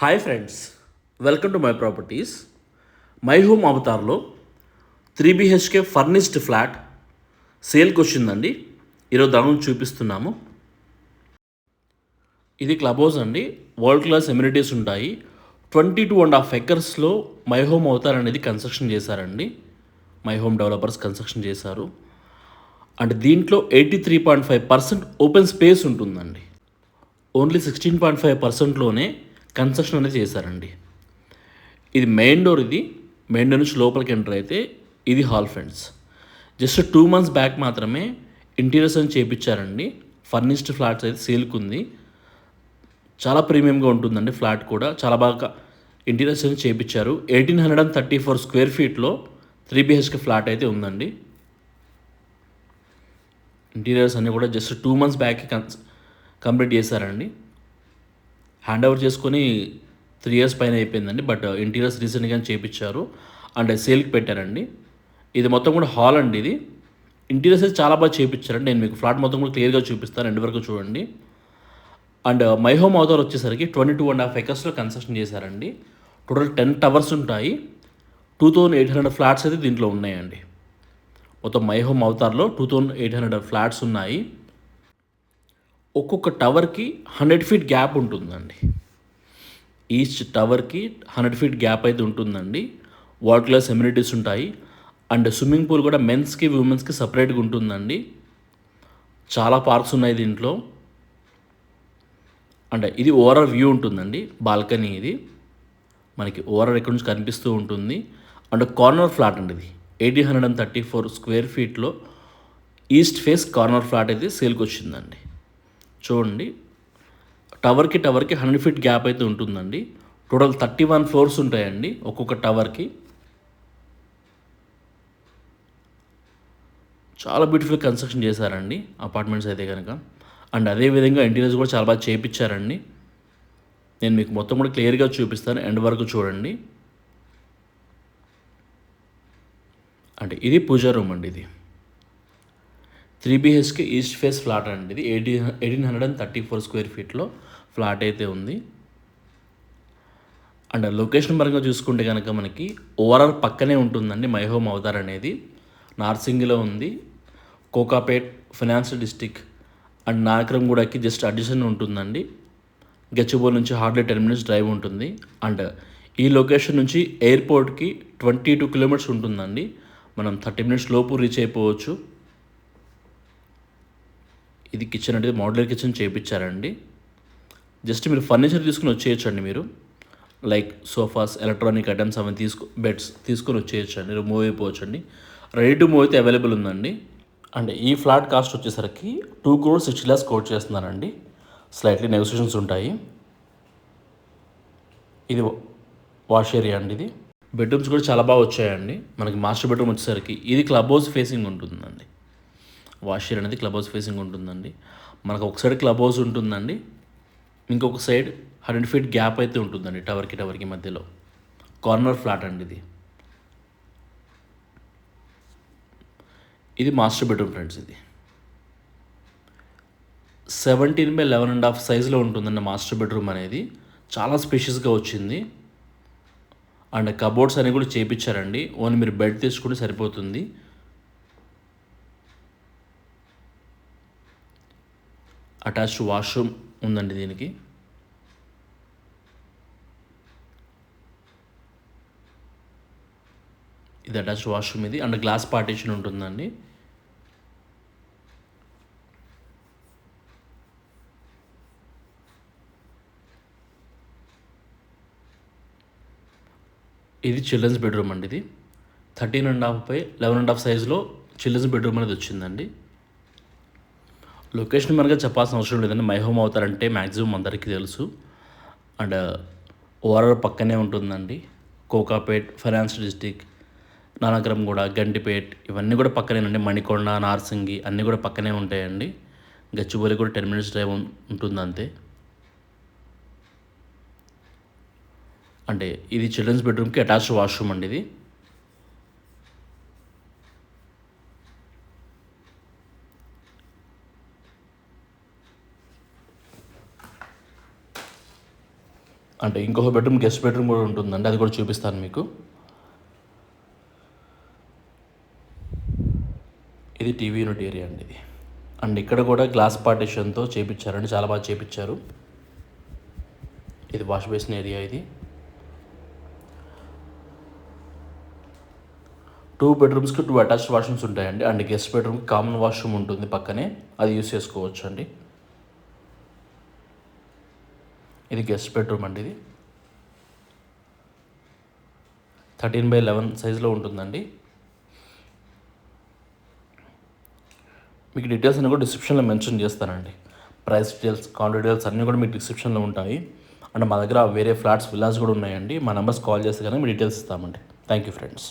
Hi friends, welcome to my properties. My Home అవతార్లో 3 BHK furnished flat సేల్కి వచ్చిందండి. ఈరోజు దాని చూపిస్తున్నాము. ఇది క్లబ్ హౌస్ అండి. వరల్డ్ క్లాస్ ఎమ్యూనిటీస్ ఉంటాయి. 22.5 ఎకర్స్లో మై హోమ్ అవతార్ అనేది కన్స్ట్రక్షన్ చేశారండి. మై హోమ్ డెవలపర్స్ కన్స్ట్రక్షన్ చేశారు. అండ్ దీంట్లో 83.5% ఓపెన్ స్పేస్ ఉంటుందండి. ఓన్లీ 16.5%లోనే కన్స్ట్రక్షన్ అనేది చేశారండి. ఇది మెయిన్ డోర్. మెయిన్ డోర్ నుంచి లోపలికి ఎంటర్ అయితే ఇది hall friends. Just 2 months back మాత్రమే ఇంటీరియర్స్ అని చేయించారండి. ఫర్నిష్డ్ ఫ్లాట్స్ అయితే సేల్కుంది. చాలా ప్రీమియంగా ఉంటుందండి. ఫ్లాట్ కూడా చాలా బాగా ఇంటీరియర్స్ అని చేయించారు. 1834 స్క్వేర్ ఫీట్లో 3 BHK ఫ్లాట్ అయితే ఉందండి. ఇంటీరియర్స్ అన్నీ కూడా జస్ట్ 2 months బ్యాక్ కంప్లీట్ చేశారండి. హ్యాండ్ ఓవర్ చేసుకొని 3 years పైన అయిపోయిందండి. బట్ ఇంటీరియర్స్ రీసెంట్గా చేయించారు అండ్ సేల్కి పెట్టారండి. ఇది మొత్తం కూడా హాల్ అండి. ఇది ఇంటీరియర్స్ అయితే చాలా బాగా చేయించారండి. నేను మీకు ఫ్లాట్ మొత్తం కూడా క్లియర్గా చూపిస్తాను, ఎండ్ వరకు చూడండి. అండ్ మై హోమ్ అవతార్ వచ్చేసరికి 22.5 ఎకర్స్లో కన్స్ట్రక్షన్ చేశారండి. టోటల్ 10 towers ఉంటాయి. 2800 ఫ్లాట్స్ అయితే దీంట్లో ఉన్నాయండి. మొత్తం మై హోమ్ అవతార్లో 2800 ఫ్లాట్స్ ఉన్నాయి. ఒక్కొక్క టవర్కి 100 feet గ్యాప్ ఉంటుందండి. ఈచ్ టవర్కి 100 feet గ్యాప్ అయితే ఉంటుందండి. వరల్డ్ క్లాస్ ఎమ్యూనిటీస్ ఉంటాయి. అండ్ స్విమ్మింగ్ పూల్ కూడా మెన్స్కి ఉమెన్స్కి సపరేట్గా ఉంటుందండి. చాలా పార్క్స్ ఉన్నాయి దీంట్లో. అండ్ ఇది ఓవరాల్ వ్యూ ఉంటుందండి. బాల్కనీ ఇది మనకి ఓవరాల్ ఎక్కడి నుంచి కనిపిస్తూ ఉంటుంది. అండ్ కార్నర్ ఫ్లాట్ అండి. ఇది 1834 స్క్వేర్ ఫీట్లో ఈస్ట్ ఫేస్ కార్నర్ ఫ్లాట్ అయితే సేల్కి వచ్చిందండి. చూడండి, టవర్కి 100 feet గ్యాప్ అయితే ఉంటుందండి. టోటల్ 31 floors ఉంటాయండి ఒక్కొక్క టవర్కి. చాలా బ్యూటిఫుల్ కన్స్ట్రక్షన్ చేశారండి అపార్ట్మెంట్స్ అయితే కనుక. అండ్ అదేవిధంగా ఇంటీరియర్స్ కూడా చాలా బాగా చేయించారండి. నేను మీకు మొత్తం కూడా క్లియర్గా చూపిస్తాను, ఎండ్ వరకు చూడండి. అంటే ఇది పూజా రూమ్ అండి. ఇది 3 BHK ఈస్ట్ ఫేస్ ఫ్లాట్ అండి. ఇది 1834 స్క్వేర్ ఫీట్లో ఫ్లాట్ అయితే ఉంది. అండ్ లొకేషన్ పరంగా చూసుకుంటే కనుక మనకి ఓవరాల్ పక్కనే ఉంటుందండి మై హోమ్ అవతార్ అనేది. నార్సింగిలో ఉంది. కోకాపేట్ ఫైనాన్షియల్ డిస్టిక్ అండ్ నాగరంగూడకి జస్ట్ అడిషన్ ఉంటుందండి. గచ్చిబౌలి నుంచి హార్డ్లీ 10 minutes డ్రైవ్ ఉంటుంది. అండ్ ఈ లొకేషన్ నుంచి ఎయిర్పోర్ట్కి 22 kilometers ఉంటుందండి. మనం 30 minutes లోపు రీచ్ అయిపోవచ్చు. ఇది కిచెన్ అంటే మోడ్యులర్ కిచెన్ చేయించారండి. జస్ట్ మీరు ఫర్నిచర్ తీసుకుని వచ్చేయచ్చండి. మీరు లైక్ సోఫాస్, ఎలక్ట్రానిక్ ఐటమ్స్ అవన్నీ బెడ్స్ తీసుకొని వచ్చేయచ్చండి. మూవ్ అయిపోవచ్చండి. రెడీ టు మూవ్ అయితే అవైలబుల్ ఉందండి. అండ్ ఈ ఫ్లాట్ కాస్ట్ వచ్చేసరికి 2 crore 60 lakhs కోట్ చేస్తున్నారండి. స్లైట్లీ నెగోసియేషన్స్ ఉంటాయి. ఇది వాష్ ఏరియా అండి. ఇది బెడ్రూమ్స్ కూడా చాలా బాగా వచ్చాయండి. మనకి మాస్టర్ బెడ్రూమ్ వచ్చేసరికి ఇది క్లబ్ హౌస్ ఫేసింగ్ ఉంటుందండి. వాష్ ఏరియా అనేది క్లబ్ హౌస్ ఫేసింగ్ ఉంటుందండి. మనకు ఒక సైడ్ క్లబ్ హౌస్ ఉంటుందండి, ఇంకొక సైడ్ 100 feet గ్యాప్ అయితే ఉంటుందండి టవర్కి మధ్యలో. కార్నర్ ఫ్లాట్ అండి. ఇది మాస్టర్ బెడ్రూమ్ ఫ్రెండ్స్. ఇది 17x11.5 సైజులో ఉంటుందండి మాస్టర్ బెడ్రూమ్ అనేది. చాలా స్పేషియస్గా వచ్చింది. అండ్ కబోర్డ్స్ అనేవి కూడా చేయించారండి. ఓన్లీ మీరు బెడ్ తీసుకుంటే సరిపోతుంది. అటాచ్డ్ వాష్రూమ్ ఉందండి దీనికి. ఇది అటాచ్డ్ వాష్రూమ్ ఇది. అండ్ గ్లాస్ పార్టీషన్ ఉంటుందండి. ఇది చిల్డ్రన్స్ బెడ్రూమ్ అండి. ఇది 13.5x11.5 సైజులో చిల్డ్రన్స్ బెడ్రూమ్ అనేది వచ్చిందండి. లొకేషన్ మనగా చెప్పాల్సిన అవసరం లేదండి. మై హోమ్ అవుతారంటే మ్యాక్సిమం అందరికీ తెలుసు. అండ్ ఓవరాల్ పక్కనే ఉంటుందండి. కోకాపేట్, ఫైనాన్షియల్ డిస్టిక్, నానక్రమ్గూడ, గండిపేట్ ఇవన్నీ కూడా పక్కనేనండి. మణికొండ, నార్సింగి అన్నీ కూడా పక్కనే ఉంటాయండి. గచ్చిబౌలి కూడా 10 minutes డ్రైవ్ ఉంటుంది అంతే. అంటే ఇది చిల్డ్రన్స్ బెడ్రూమ్కి అటాచ్డ్ వాష్రూమ్ అండి. ఇది అంటే ఇంకొక బెడ్రూమ్ గెస్ట్ బెడ్రూమ్ కూడా ఉంటుందండి, అది కూడా చూపిస్తాను మీకు. ఇది టీవీ యూనిట్ ఏరియా అండి ఇది. అండ్ ఇక్కడ కూడా గ్లాస్ పార్టిషన్తో చేపించారండి, చాలా బాగా చేపించారు. ఇది వాష్ బేసిన్ ఏరియా. ఇది 2 బెడ్రూమ్స్కి 2 అటాచ్డ్ వాష్రూమ్స్ ఉంటాయండి. అండ్ గెస్ట్ బెడ్రూమ్కి కామన్ వాష్రూమ్ ఉంటుంది పక్కనే, అది యూస్ చేసుకోవచ్చు అండి. ఇది గెస్ట్ బెడ్రూమ్ అండి. ఇది 13x11 సైజులో ఉంటుందండి. మీకు డీటెయిల్స్ అన్నీ కూడా డిస్క్రిప్షన్లో మెన్షన్ చేస్తానండి. ప్రైస్ డీటెయిల్స్, కాంటాక్ట్ డీటెయిల్స్ అన్నీ కూడా మీకు డిస్క్రిప్షన్లో ఉంటాయి. అండ్ మా దగ్గర వేరే ఫ్లాట్స్, విల్లాస్ కూడా ఉన్నాయండి. మా నెంబర్స్ కాల్ చేస్తే కానీ మీ డీటెయిల్స్ ఇస్తామండి. Thank you friends.